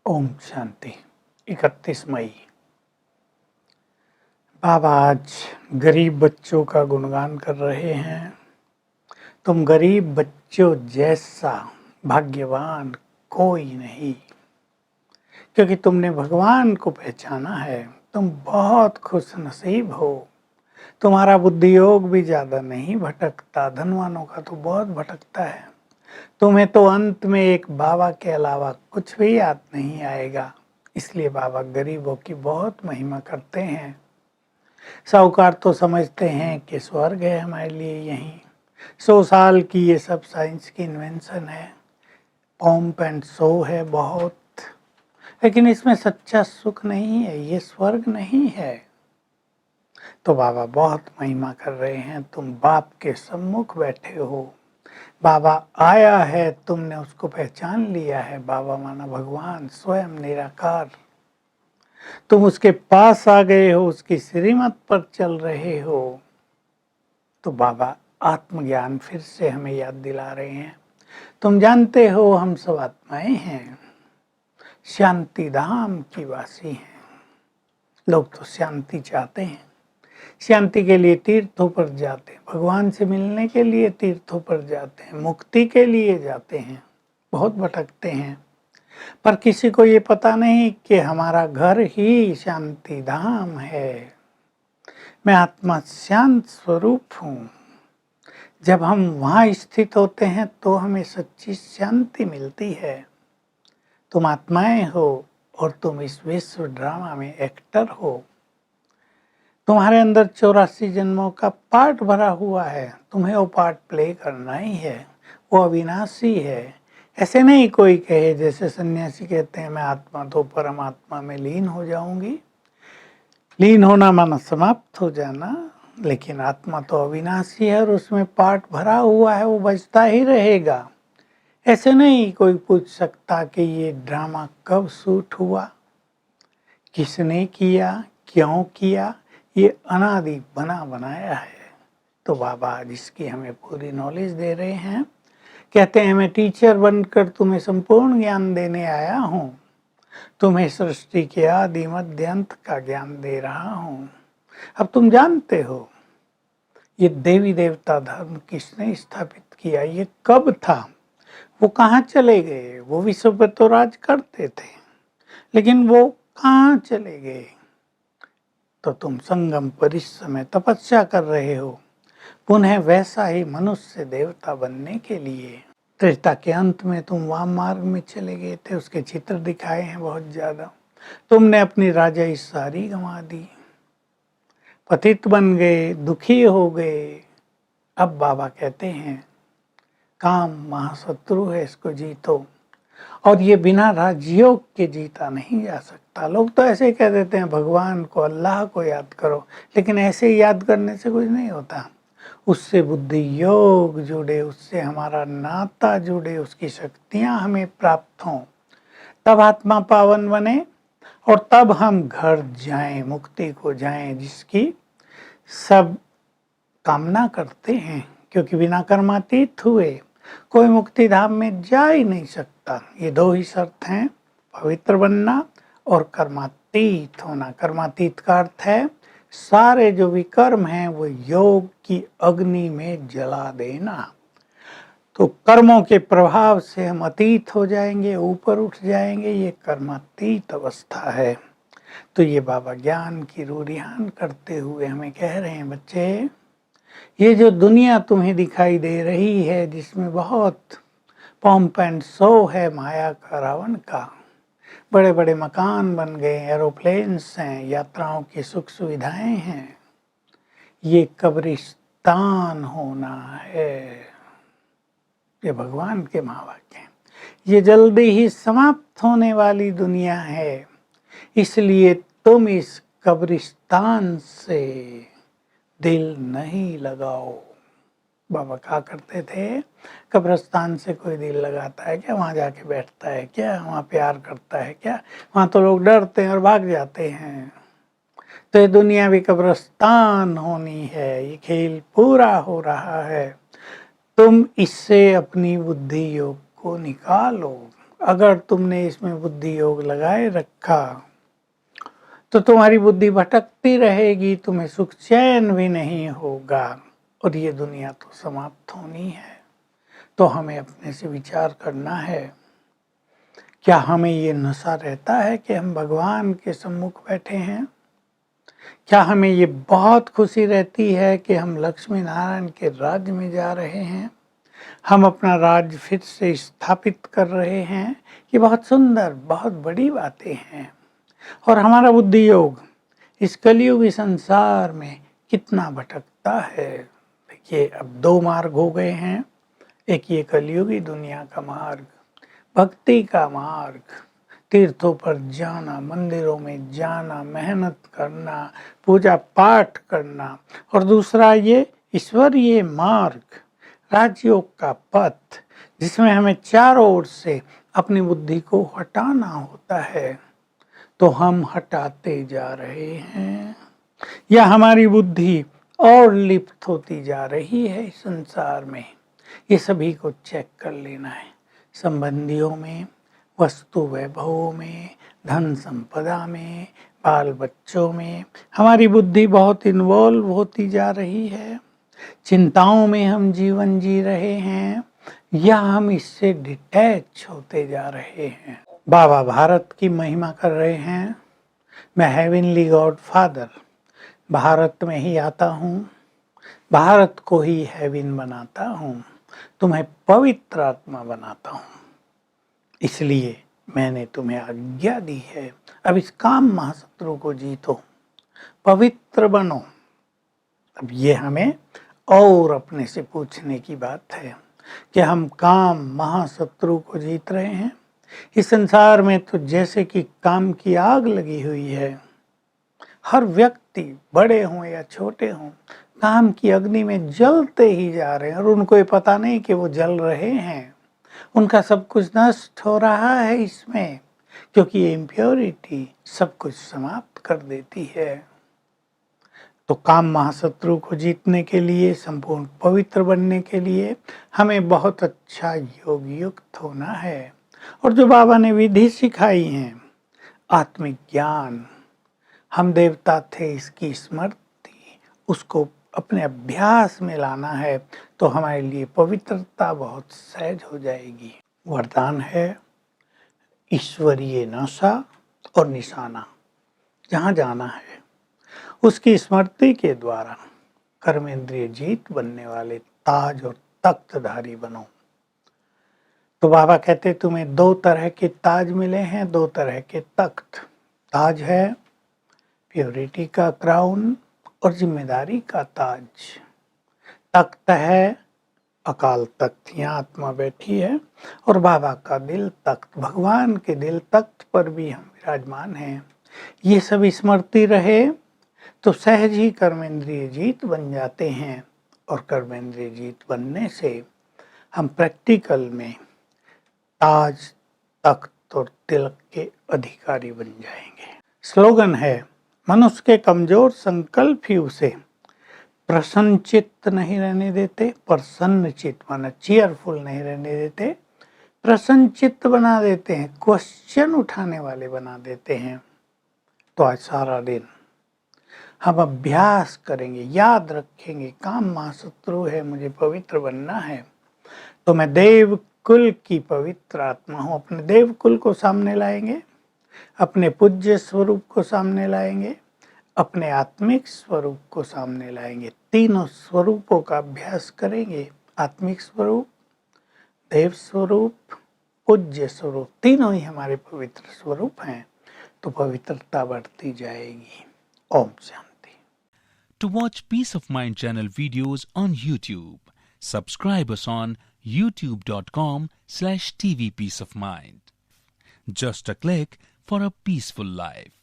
ओम शांति। 31 मई। बाबा आज गरीब बच्चों का गुणगान कर रहे हैं। तुम गरीब बच्चों जैसा भाग्यवान कोई नहीं, क्योंकि तुमने भगवान को पहचाना है। तुम बहुत खुश नसीब हो। तुम्हारा बुद्धि योग भी ज्यादा नहीं भटकता, धनवानों का तो बहुत भटकता है। तुम्हें तो अंत में एक बाबा के अलावा कुछ भी याद नहीं आएगा। इसलिए बाबा गरीबों की बहुत महिमा करते हैं। साहूकार तो समझते हैं कि स्वर्ग है हमारे लिए यहीं। 100 साल की ये सब साइंस की इन्वेंशन है, पॉम्प एंड शो है बहुत, लेकिन इसमें सच्चा सुख नहीं है, ये स्वर्ग नहीं है। तो बाबा बहुत महिमा कर रहे हैं। तुम बाप के सम्मुख बैठे हो, बाबा आया है, तुमने उसको पहचान लिया है। बाबा माना भगवान स्वयं निराकार। तुम उसके पास आ गए हो, उसकी श्रीमत पर चल रहे हो। तो बाबा आत्मज्ञान फिर से हमें याद दिला रहे हैं। तुम जानते हो हम सब आत्माएं हैं, शांति धाम की वासी हैं। लोग तो शांति चाहते हैं, शांति के लिए तीर्थों पर जाते हैं, भगवान से मिलने के लिए तीर्थों पर जाते हैं, मुक्ति के लिए जाते हैं, बहुत भटकते हैं। पर किसी को ये पता नहीं कि हमारा घर ही शांति धाम है। मैं आत्मा शांत स्वरूप हूँ। जब हम वहाँ स्थित होते हैं तो हमें सच्ची शांति मिलती है। तुम आत्माएं हो और तुम इस विश्व ड्रामा में एक्टर हो। तुम्हारे अंदर 84 जन्मों का पार्ट भरा हुआ है, तुम्हें वो पार्ट प्ले करना ही है। वो अविनाशी है। ऐसे नहीं कोई कहे जैसे सन्यासी कहते हैं मैं आत्मा तो परमात्मा में लीन हो जाऊंगी। लीन होना माना समाप्त हो जाना, लेकिन आत्मा तो अविनाशी है और उसमें पार्ट भरा हुआ है, वो बचता ही रहेगा। ऐसे नहीं कोई पूछ सकता कि ये ड्रामा कब शूट हुआ, किसने किया, क्यों किया। ये अनादि बना बनाया है। तो बाबा आज इसकी हमें पूरी नॉलेज दे रहे हैं। कहते हैं मैं टीचर बनकर तुम्हें संपूर्ण ज्ञान देने आया हूँ। तुम्हें सृष्टि के आदि मध्य अंत का ज्ञान दे रहा हूँ। अब तुम जानते हो ये देवी देवता धर्म किसने स्थापित किया, ये कब था, वो कहाँ चले गए। वो विश्व पर तो राज करते थे, लेकिन वो कहाँ चले गए। तो तुम संगम पर इस समय तपस्या कर रहे हो, पुनः वैसा ही मनुष्य देवता बनने के लिए। त्रेता के अंत में तुम वाम मार्ग में चले गए थे, उसके चित्र दिखाए हैं बहुत ज्यादा। तुमने अपनी राजाई सारी गंवा दी, पतित बन गए, दुखी हो गए। अब बाबा कहते हैं काम महाशत्रु है, इसको जीतो। और ये बिना राजयोग के जीता नहीं जा सकता। लोग तो ऐसे ही कह देते हैं भगवान को, अल्लाह को याद करो, लेकिन ऐसे ही याद करने से कुछ नहीं होता। उससे बुद्धि योग जुड़े, उससे हमारा नाता जुड़े, उसकी शक्तियां हमें प्राप्त हों, तब आत्मा पावन बने और तब हम घर जाएं, मुक्ति को जाएं, जिसकी सब कामना करते हैं। क्योंकि बिना कर्मातीत हुए कोई मुक्ति धाम में जा ही नहीं सकता। ये दो ही शर्त हैं, पवित्र बनना और कर्मातीत होना। कर्मातीत का अर्थ है सारे जो विकर्म हैं वो योग की अग्नि में जला देना। तो कर्मों के प्रभाव से हम अतीत हो जाएंगे, ऊपर उठ जाएंगे, ये कर्मातीत अवस्था है। तो ये बाबा ज्ञान की रूरियान करते हुए हमें कह रहे हैं बच्चे, ये जो दुनिया तुम्हें दिखाई दे रही है, जिसमें बहुत पॉम्प एंड शो है माया का, रावण का, बड़े बड़े मकान बन गए, एरोप्लेन्स हैं, यात्राओं की सुख सुविधाएं हैं, ये कब्रिस्तान होना है। ये भगवान के महावाक्य हैं। ये जल्दी ही समाप्त होने वाली दुनिया है, इसलिए तुम इस कब्रिस्तान से दिल नहीं लगाओ। बाबा कहा करते थे कब्रिस्तान से कोई दिल लगाता है क्या, वहाँ जाके बैठता है क्या, वहाँ प्यार करता है क्या, वहाँ तो लोग डरते हैं और भाग जाते हैं। तो ये दुनिया भी कब्रिस्तान होनी है, ये खेल पूरा हो रहा है। तुम इससे अपनी बुद्धि योग को निकालो, अगर तुमने इसमें बुद्धि योग लगाए रखा तो तुम्हारी बुद्धि भटकती रहेगी, तुम्हें सुख चैन भी नहीं होगा और ये दुनिया तो समाप्त होनी है। तो हमें अपने से विचार करना है, क्या हमें ये नशा रहता है कि हम भगवान के सम्मुख बैठे हैं? क्या हमें ये बहुत खुशी रहती है कि हम लक्ष्मी नारायण के राज्य में जा रहे हैं, हम अपना राज्य फिर से स्थापित कर रहे हैं? ये बहुत सुंदर, बहुत बड़ी बातें हैं। और हमारा बुद्धि योग इस कलियुगी संसार में कितना भटकता है। देखिए, अब 2 मार्ग हो गए हैं। एक ये कलियुगी दुनिया का मार्ग, भक्ति का मार्ग, तीर्थों पर जाना, मंदिरों में जाना, मेहनत करना, पूजा पाठ करना, और दूसरा ये ईश्वरीय मार्ग, राजयोग का पथ, जिसमें हमें चारों ओर से अपनी बुद्धि को हटाना होता है। तो हम हटाते जा रहे हैं या हमारी बुद्धि और लिप्त होती जा रही है इस संसार में? ये सभी को चेक कर लेना है। संबंधियों में, वस्तु वैभवों में, धन संपदा में, बाल बच्चों में हमारी बुद्धि बहुत इन्वॉल्व होती जा रही है। चिंताओं में हम जीवन जी रहे हैं या हम इससे डिटैच होते जा रहे हैं? बाबा भारत की महिमा कर रहे हैं। मैं हेवनली गॉड फादर भारत में ही आता हूँ, भारत को ही हेवन बनाता हूँ, तुम्हें पवित्र आत्मा बनाता हूँ। इसलिए मैंने तुम्हें आज्ञा दी है, अब इस काम महाशत्रु को जीतो, पवित्र बनो। अब ये हमें और अपने से पूछने की बात है कि हम काम महाशत्रु को जीत रहे हैं। इस संसार में तो जैसे कि काम की आग लगी हुई है। हर व्यक्ति, बड़े हों या छोटे हों, काम की अग्नि में जलते ही जा रहे हैं और उनको ये पता नहीं कि वो जल रहे हैं। उनका सब कुछ नष्ट हो रहा है इसमें, क्योंकि ये इम्प्योरिटी सब कुछ समाप्त कर देती है। तो काम महाशत्रु को जीतने के लिए, संपूर्ण पवित्र बनने के लिए हमें बहुत अच्छा योग युक्त होना है। और जो बाबा ने विधि सिखाई है, आत्मिक ज्ञान, हम देवता थे इसकी स्मृति, उसको अपने अभ्यास में लाना है, तो हमारे लिए पवित्रता बहुत सहज हो जाएगी। वरदान है ईश्वरीय नशा और निशाना। जहाँ जाना है उसकी स्मृति के द्वारा कर्मेंद्रिय जीत बनने वाले ताज और तख्तधारी बनो। तो बाबा कहते तुम्हें 2 तरह के ताज मिले हैं, 2 तरह के तख्त। ताज है प्योरिटी का क्राउन और जिम्मेदारी का ताज। तख्त है अकाल तख्त, यहाँ आत्मा बैठी है, और बाबा का दिल तख्त, भगवान के दिल तख्त पर भी हम विराजमान हैं। ये सब स्मृति रहे तो सहज ही कर्मेंद्रिय जीत बन जाते हैं, और कर्मेंद्रिय जीत बनने से हम प्रैक्टिकल में ताज, तख्त और तिलक के अधिकारी बन जाएंगे। स्लोगन है, मनुष्य के कमजोर संकल्प ही उसे प्रसन्नचित्त नहीं रहने देते, प्रसन्नचित्त माना चीयरफुल नहीं रहने देते, प्रसन्नचित्त बना देते हैं, क्वेश्चन उठाने वाले बना देते हैं। तो आज सारा दिन हम अभ्यास करेंगे, याद रखेंगे, काम महाशत्रु है, मुझे पवित्र बनना है, तो मैं देव कुल की पवित्र आत्मा हूँ। अपने देव कुल को सामने लाएंगे, अपने पूज्य स्वरूप को सामने लाएंगे, अपने आत्मिक स्वरूप को सामने लाएंगे। तीनों स्वरूपों का अभ्यास करेंगे, आत्मिक स्वरूप, देव स्वरूप, पूज्य स्वरूप, तीनों ही हमारे पवित्र स्वरूप हैं। तो पवित्रता बढ़ती जाएगी। Om Shanti. To watch Peace of Mind channel videos on YouTube, subscribe us on youtube.com/tvpeaceofmind. Just a click for a peaceful life.